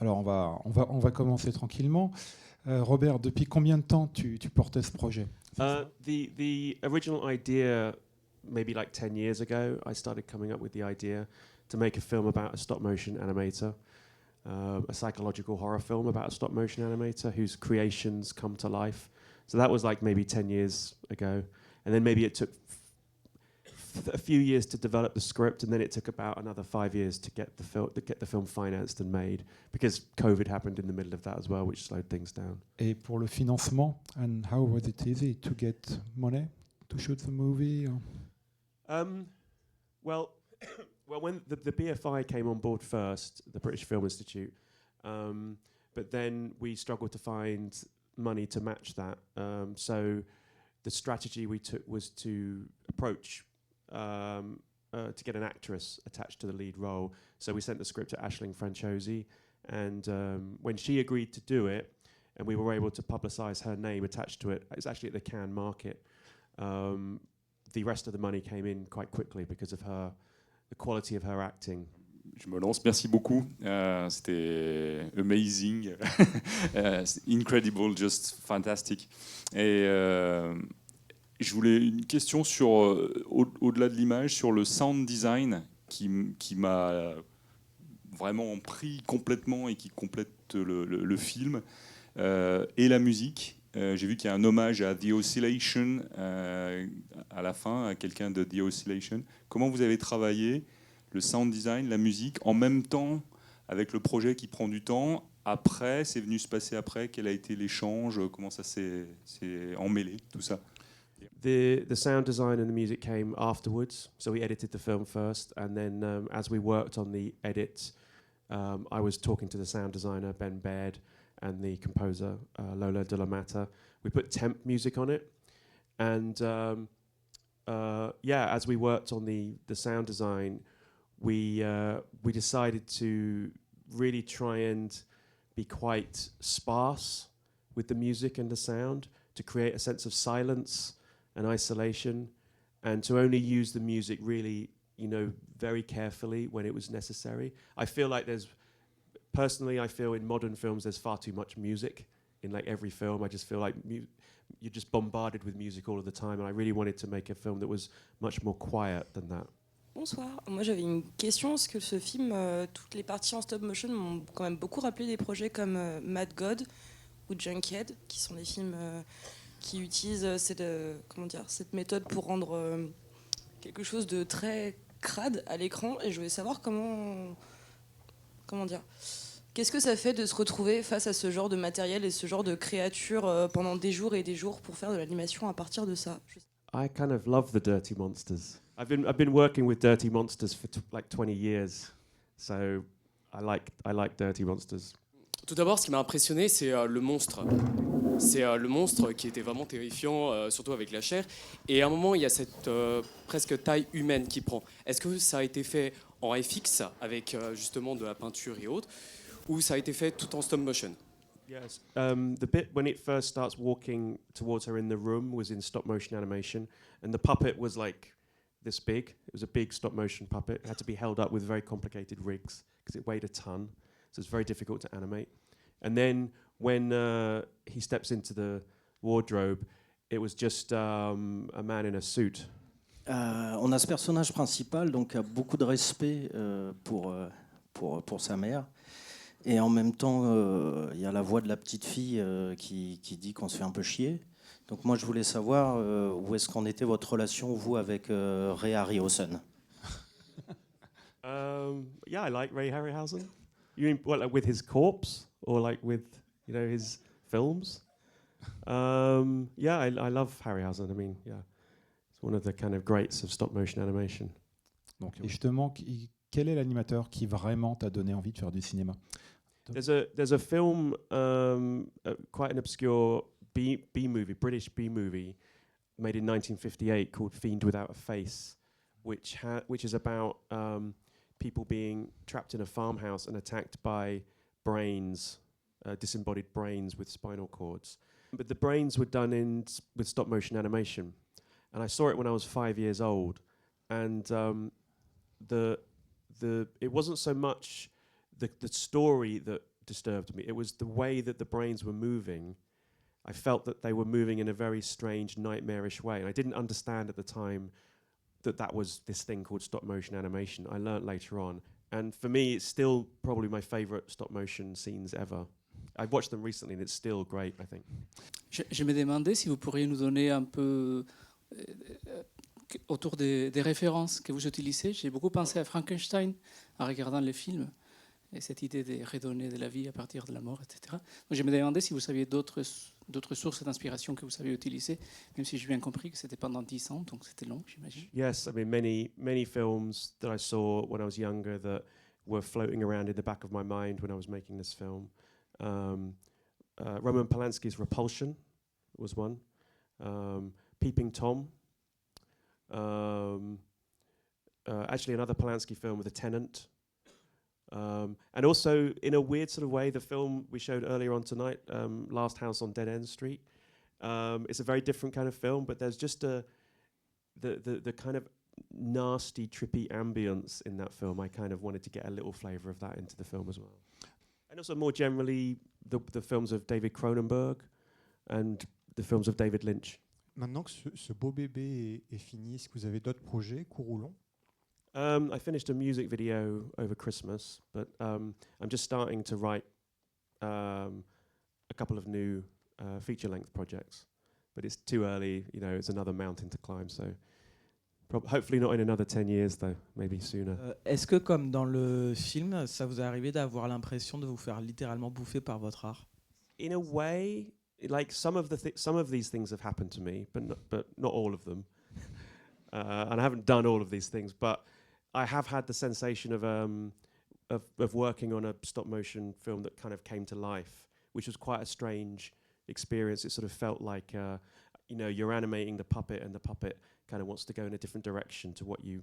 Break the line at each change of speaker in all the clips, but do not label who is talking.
Alors on va commencer tranquillement. Robert, depuis combien de temps tu portais ce projet?
The original idea, maybe like 10 years ago, I started coming up with the idea to make a film about a stop-motion animator, a psychological horror film about a stop-motion animator whose creations come to life. So that was like maybe 10 years ago. And then maybe it took a few years to develop the script, and then it took about another 5 years to get the film financed and made, because COVID happened in the middle of that as well, which slowed things down.
Et pour le financement, and how was it easy to get money to shoot the movie?
Well, when the BFI came on board first, the British Film Institute, but then we struggled to find money to match that. So the strategy we took was to approach to get an actress attached to the lead role. So we sent the script to Aisling Franciosi, and when she agreed to do it, and we were able to publicise her name attached to it, it's actually at the Cannes market. The rest of the money came in quite quickly because of the quality of her acting.
Je me lance, merci beaucoup. C'était amazing, incredible, just fantastic. Et je voulais une question sur, au-delà de l'image, sur le sound design qui m'a vraiment pris complètement et qui complète le film, et la musique. J'ai vu qu'il y a un hommage à The Oscillation à la fin, à quelqu'un de The Oscillation. Comment vous avez travaillé le sound design, la musique, en même temps avec le projet qui prend du temps? Après, c'est venu se passer après. Quel a été l'échange? Comment ça s'est emmêlé, tout ça?
The sound design and the music came afterwards. So we edited the film first, and then as we worked on the edit, I was talking to the sound designer, Ben Baird, and the composer, Lola De La Mata. We put temp music on it. And as we worked on the sound design, we decided to really try and be quite sparse with the music and the sound, to create a sense of silence and isolation, and to only use the music really, very carefully when it was necessary. I feel like personally, I feel in modern films there's far too much music in like every film. I just feel like you're just bombarded with music all of the time, and I really wanted to make a film that was much more quiet than that.
Bonsoir, moi j'avais une question, parce que ce film, toutes les parties en stop motion m'ont quand même beaucoup rappelé des projets comme Mad God ou Junkhead, qui sont des films qui utilisent cette méthode pour rendre quelque chose de très crade à l'écran, et je voulais savoir qu'est-ce que ça fait de se retrouver face à ce genre de matériel et ce genre de créatures pendant des jours et des jours pour faire de l'animation à partir de ça?
I kind of love the Dirty Monsters. I've been working with Dirty Monsters for like 20 years, so I like Dirty Monsters.
Tout d'abord, ce qui m'a impressionné, c'est le monstre. C'est le monstre qui était vraiment terrifiant, surtout avec la chair. Et à un moment, il y a cette presque taille humaine qui prend. Est-ce que ça a été fait en FX, avec justement de la peinture et autres, ou ça a été fait tout en stop motion?
Yes, the bit when it first starts walking towards her in the room was in stop motion animation, and the puppet was like this big. It was a big stop motion puppet. It had to be held up with very complicated rigs because it weighed a ton, so it's very difficult to animate. And then when he steps into the wardrobe, it was just a man in a suit.
On a ce personnage principal, donc a beaucoup de respect pour sa mère. Et en même temps, il y a la voix de la petite fille qui dit qu'on se fait un peu chier. Donc moi, je voulais savoir où est-ce qu'en était votre relation, vous, avec Ray Harryhausen?
Yeah, I like Ray Harryhausen. You mean what, like with his corpse, or like with his films? Yeah, I love Harryhausen. I mean, yeah, it's one of the kind of greats of stop motion animation.
Donc, et justement, quel est l'animateur qui vraiment t'a donné envie de faire du cinéma?
There's a film, quite an obscure B movie, British B movie, made in 1958 called Fiend Without a Face, which is about people being trapped in a farmhouse and attacked by brains, disembodied brains with spinal cords. But the brains were done with stop motion animation, and I saw it when I was 5 years old, and it wasn't so much the story that disturbed me. It was the way that the brains were moving. I felt that they were moving in a very strange, nightmarish way. And I didn't understand at the time that that was this thing called stop motion animation. I learnt later on. And for me, it's still probably my favorite stop motion scenes ever. I've watched them recently and it's still great, I think.
Je me demandais si vous pourriez nous donner un peu autour des références que vous utilisez. J'ai beaucoup pensé à Frankenstein en regardant les films et cette idée de redonner de la vie à partir de la mort, etc. Donc je me demandais si vous saviez d'autres sources d'inspiration que vous saviez utiliser, même si j'ai bien compris que c'était pendant 10 ans, donc c'était long, j'imagine.
Yes, I mean many films that I saw when I was younger that were floating around in the back of my mind when I was making this film. Roman Polanski's Repulsion was one. Peeping Tom. Actually, another Polanski film with a tenant. And also, in a weird sort of way, the film we showed earlier on tonight, Last House on Dead End Street. It's a very different kind of film, but there's just the kind of nasty, trippy ambience in that film. I kind of wanted to get a little flavour of that into the film as well. And also, more generally, the films of David Cronenberg and the films of David Lynch.
Maintenant que ce beau bébé est fini, est-ce que vous avez d'autres projets, courts ou longs?
I finished a music video over Christmas, but I'm just starting to write a couple of new feature-length projects. But it's too early, you know, it's another mountain to climb, so hopefully not in another 10 years, though, maybe sooner.
Est-ce que, comme dans le film, ça vous est arrivé d'avoir l'impression de vous faire littéralement bouffer par votre art?
In a way, like some of these things have happened to me, but not all of them. And I haven't done all of these things, but I have had the sensation of working on a stop motion film that kind of came to life, which was quite a strange experience. It sort of felt like, you know, you're animating the puppet and the puppet kind of wants to go in a different direction to what you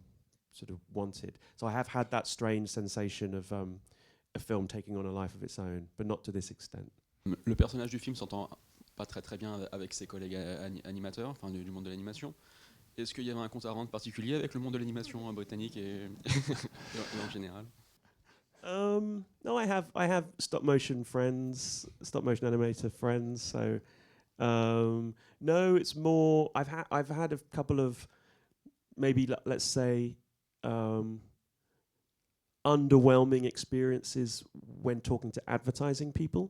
sort of wanted. So I have had that strange sensation of a film taking on a life of its own, but not to this extent.
Le personnage du film s'entend pas très bien avec ses collègues animateurs, enfin du monde de l'animation. Est-ce qu'il y avait un compte à rendre particulier avec le monde de l'animation britannique et en général?
No, I have stop motion friends, stop motion animator friends. So no, it's more. I've had a couple of maybe let's say underwhelming experiences when talking to advertising people.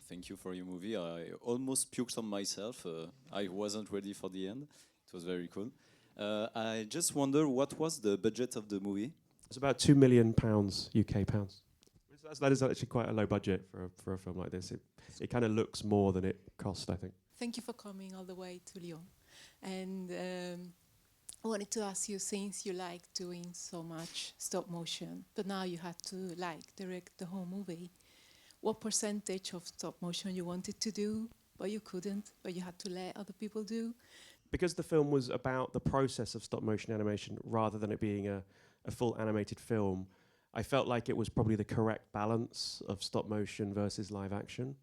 Thank you for your movie. I almost puked on myself. I wasn't ready for the end. It was very cool. I just wonder, what was the budget of the movie?
It's about £2 million UK pounds. That is actually quite a low budget for a film like this. It kind of looks more than it cost, I think.
Thank you for coming all the way to Lyon. And I wanted to ask you, since you like doing so much stop motion, but now you had to direct the whole movie, what percentage of stop motion you wanted to do, but you couldn't, but you had to let other people do?
Because the film was about the process of stop motion animation rather than it being a full animated film, I felt like it was probably the correct balance of stop motion versus live action.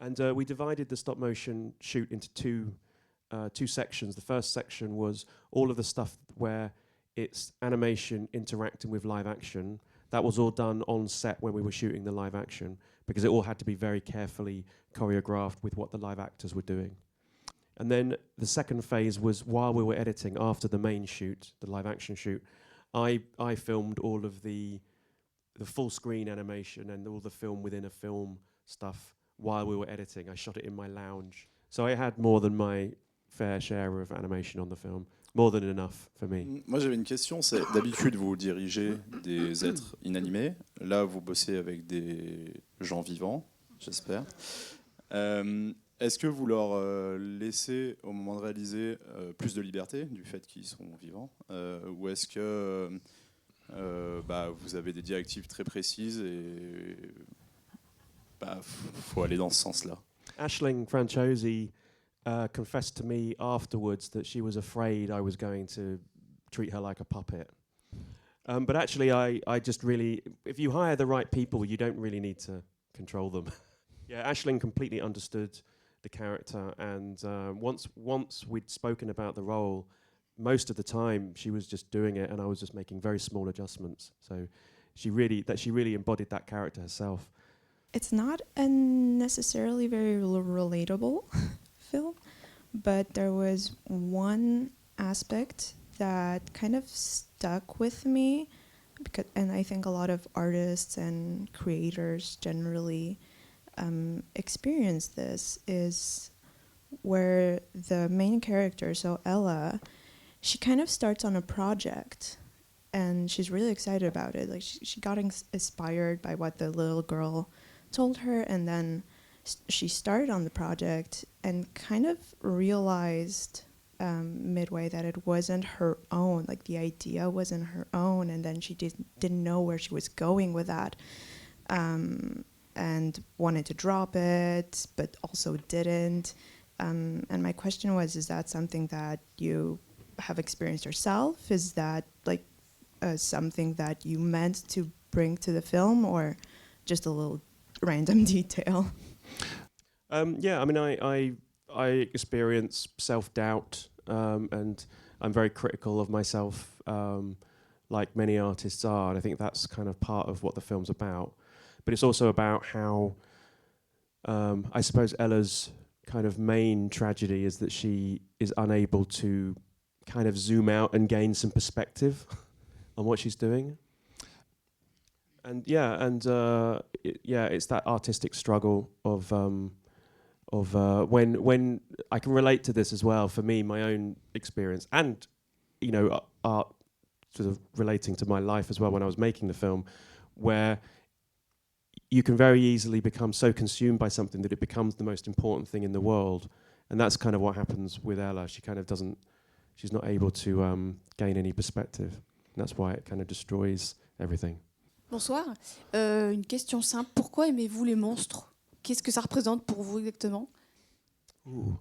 And we divided the stop motion shoot into two sections. The first section was all of the stuff where it's animation interacting with live action. That was all done on set when we were shooting the live action, because it all had to be very carefully choreographed with what the live actors were doing. And then the second phase was while we were editing, after the main shoot, the live action shoot, I filmed all of the full screen animation and all the film within a film stuff while we were editing. I shot it in my lounge. So I had more than my fair share of animation on the film. More than enough for me.
Moi j'avais une question, c'est d'habitude vous dirigez des êtres inanimés, là vous bossez avec des gens vivants, j'espère. Est-ce que vous leur laissez au moment de réaliser plus de liberté du fait qu'ils sont vivants, ou est-ce que vous avez des directives très précises et faut aller dans ce sens-là?
Aisling Franciosi confessed to me afterwards that she was afraid I was going to treat her like a puppet. But actually, I just really, if you hire the right people, you don't really need to control them. Yeah, Aisling completely understood the character, and once we'd spoken about the role, most of the time she was just doing it, and I was just making very small adjustments. So she really embodied that character herself.
it's not a necessarily very relatable film, but there was one aspect that kind of stuck with me, because, and I think a lot of artists and creators generally experience this, is where the main character, so Ella, she kind of starts on a project and she's really excited about it. Like she got inspired by what the little girl told her, and then she started on the project and kind of realized midway that it wasn't her own, like the idea wasn't her own, and then she didn't know where she was going with that, and wanted to drop it, but also didn't. And my question was, is that something that you have experienced yourself? Is that like something that you meant to bring to the film, or just a little random detail?
Yeah, I mean, I experience self-doubt, and I'm very critical of myself, like many artists are, and I think that's kind of part of what the film's about. But it's also about how, I suppose Ella's kind of main tragedy is that she is unable to kind of zoom out and gain some perspective on what she's doing. And it's that artistic struggle of when I can relate to this as well. For me, my own experience, and art sort of relating to my life as well when I was making the film, where you can very easily become so consumed by something that it becomes the most important thing in the world, and that's kind of what happens with Ella. She kind of doesn't. She's not able to gain any perspective. And that's why it kind of destroys everything.
Bonsoir. Une question simple. Pourquoi aimez-vous les monstres? Qu'est-ce que ça représente pour vous exactement?
Ooh.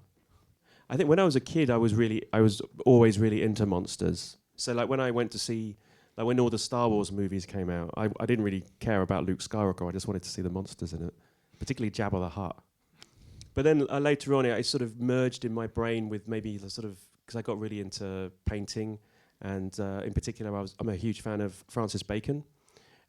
I think when I was a kid, I was always really into monsters. So like when I went to see, like when all the Star Wars movies came out, I didn't really care about Luke Skywalker. I just wanted to see the monsters in it, particularly Jabba the Hutt. But then later on, it sort of merged in my brain with maybe the sort of, because I got really into painting, and in particular, I'm a huge fan of Francis Bacon.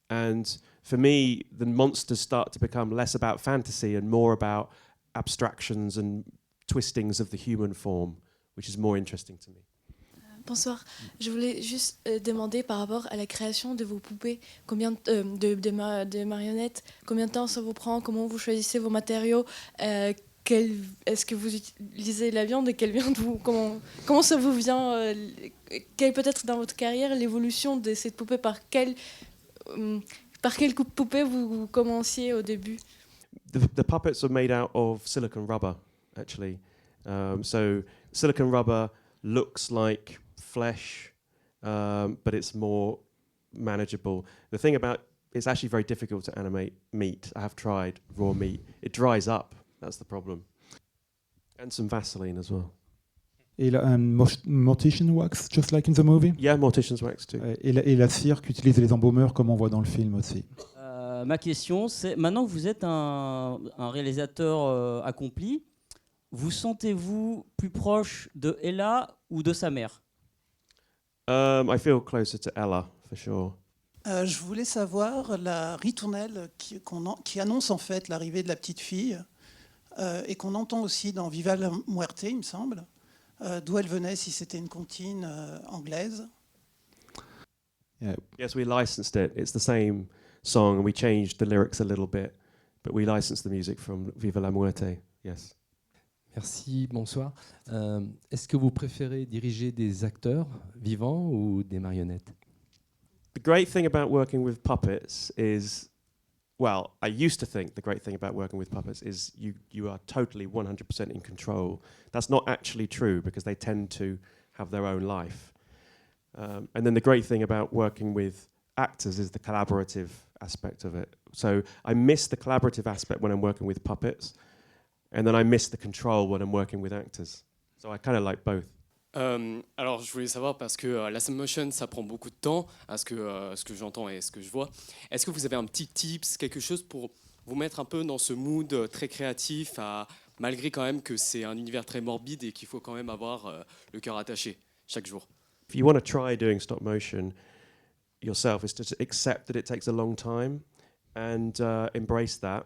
And for me, the monsters start to become less about fantasy and more about abstractions and twistings of the human form, which is more interesting to me.
Bonsoir. Je voulais juste demander par rapport à la création de vos poupées, combien de marionnettes, combien de temps ça vous prend, comment vous choisissez vos matériaux, est-ce que vous utilisez la viande et quelle viande comment ça vous vient, quelle peut être dans votre carrière l'évolution de cette poupée, par quelle poupée vous commenciez au début?
The puppets are made out of silicone rubber, actually. So silicone rubber looks like flesh, but it's more manageable. The thing about it's actually very difficult to animate meat. I have tried raw meat. It dries up. That's the problem. And some Vaseline as well.
Et mortician wax, just like in the movie?
Yeah, mortician's wax too.
Et la cire qu'utilisent les embaumeurs, comme on voit dans le film aussi.
Ma question, c'est, maintenant que vous êtes un réalisateur accompli, vous sentez-vous plus proche de Ella ou de sa mère?
I feel closer to Ella, for sure.
Je voulais savoir la ritournelle qui annonce en fait l'arrivée de la petite fille et qu'on entend aussi dans Viva la Muerte, il me semble, d'où elle venait, si c'était une comptine anglaise.
Yeah. Yes, we licensed it. It's the same song, and we changed the lyrics a little bit, but we licensed the music from Viva la Muerte. Yes.
Merci, bonsoir. Est-ce que vous préférez diriger des acteurs vivants ou des marionnettes?
The great thing about working with puppets is, well, I used to think the great thing about working with puppets is you are totally 100% in control. That's not actually true because they tend to have their own life. And then the great thing about working with actors is the collaborative aspect of it. So I miss the collaborative aspect when I'm working with puppets, and then I miss the control when I'm working with actors. So I kind of like both.
Alors je voulais savoir, parce que la Stopmotion ça prend beaucoup de temps, à ce que j'entends et ce que je vois. Est-ce que vous avez un petit tips, quelque chose pour vous mettre un peu dans ce mood très créatif, malgré quand même que c'est un univers très morbide et qu'il faut quand même avoir le cœur attaché chaque jour?
If you want to try doing stop motion yourself, is to accept that it takes a long time and embrace that.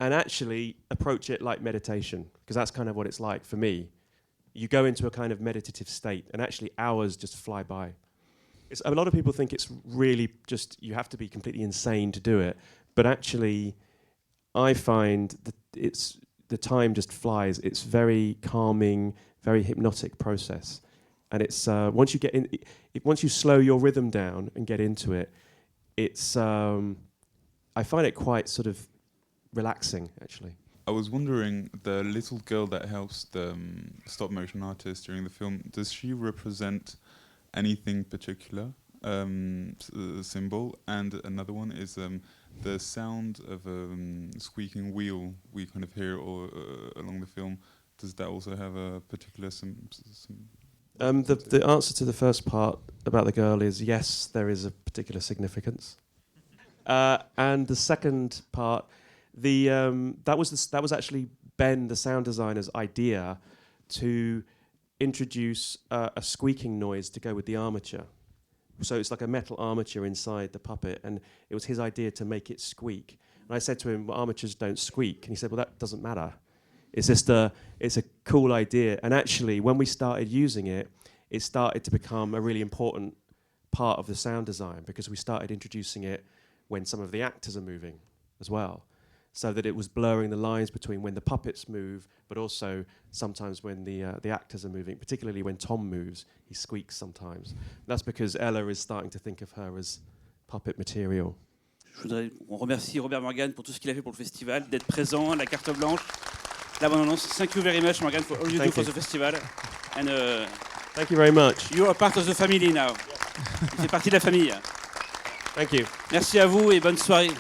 and actually approach it like meditation, because that's kind of what it's like for me. You go into a kind of meditative state, and actually hours just fly by. A lot of people think it's really just, you have to be completely insane to do it, but actually I find that the time just flies. It's very calming, very hypnotic process. And it's once you get in, once you slow your rhythm down and get into it, it's I find it quite sort of relaxing, actually.
I was wondering, the little girl that helps the stop motion artist during the film, does she represent anything particular, symbol? And another one is the sound of a squeaking wheel we kind of hear along the film. Does that also have a particular
the answer to the first part about the girl is yes, there is a particular significance. And the second part, that was actually Ben, the sound designer's idea to introduce a squeaking noise to go with the armature. So it's like a metal armature inside the puppet, and it was his idea to make it squeak. And I said to him, well, armatures don't squeak. And he said, well, that doesn't matter. It's just it's a cool idea. And actually, when we started using it, it started to become a really important part of the sound design, because we started introducing it when some of the actors are moving as well, so that it was blurring the lines between when the puppets move, but also sometimes when the actors are moving, particularly when Tom moves, he squeaks sometimes. That's because Ella is starting to think of her as puppet material.
On remercie Robert Morgan pour tout ce qu'il a fait pour le festival, d'être présent, la carte blanche, la bande-annonce. Thank you very much, Morgan, for all you do for the festival. And
thank you very much.
You are part of the family now. Tu fais partie de la famille.
Thank you.
Merci à vous et bonne soirée.